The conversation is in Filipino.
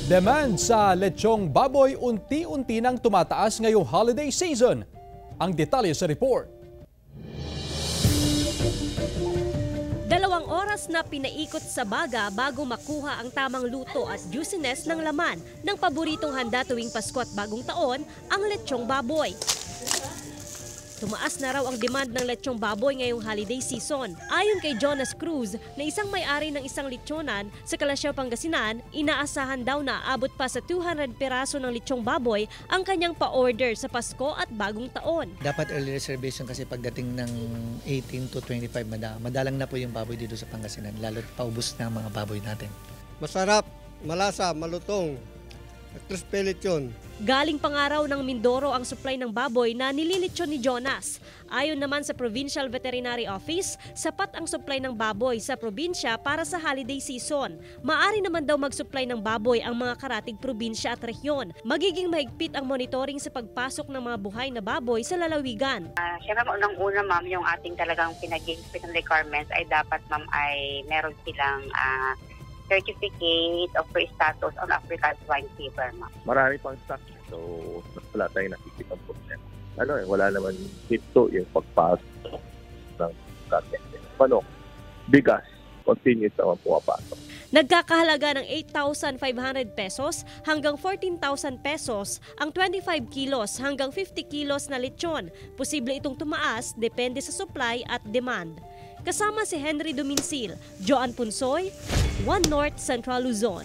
Demand sa lechong baboy unti-unti nang tumataas ngayong holiday season. Ang detalye sa report. 2 oras na pinaikot sa baga bago makuha ang tamang luto at juiciness ng laman ng paboritong handa tuwing Pasko at Bagong Taon, ang lechong baboy. Tumaas na raw ang demand ng lechong baboy ngayong holiday season. Ayon kay Jonas Cruz, na isang may-ari ng isang lechonan sa Calasiao, Pangasinan, inaasahan daw na abot pa sa 200 piraso ng lechong baboy ang kanyang pa-order sa Pasko at Bagong Taon. Dapat early reservation kasi pagdating ng 18 to 25 madalang na po yung baboy dito sa Pangasinan, lalo't paubos na ang mga baboy natin. Masarap, malasa, malutong, crispy lechon. Galing pangaraw ng Mindoro ang supply ng baboy na nililitsyon ni Jonas. Ayon naman sa Provincial Veterinary Office, sapat ang supply ng baboy sa probinsya para sa holiday season. Maari naman daw mag-supply ng baboy ang mga karatig probinsya at rehiyon. Magiging mahigpit ang monitoring sa pagpasok ng mga buhay na baboy sa lalawigan. Siyempre, unang-una ma'am, yung ating talagang pinag-higpit ng requirements ay dapat ma'am ay meron silang certificate of pre-status on African swine fever, ma'am. Marami pang stock, so wala tayong nakikitang problema. Wala naman dito yung pagpasok ng karne. Bigas, continuous naman pumapasok. Nagkakahalaga ng 8,500 pesos hanggang 14,000 pesos ang 25 kilos hanggang 50 kilos na lechon. Posible itong tumaas depende sa supply at demand. Kasama si Henry Duminsil, Joan Punsoy, One North Central Luzon.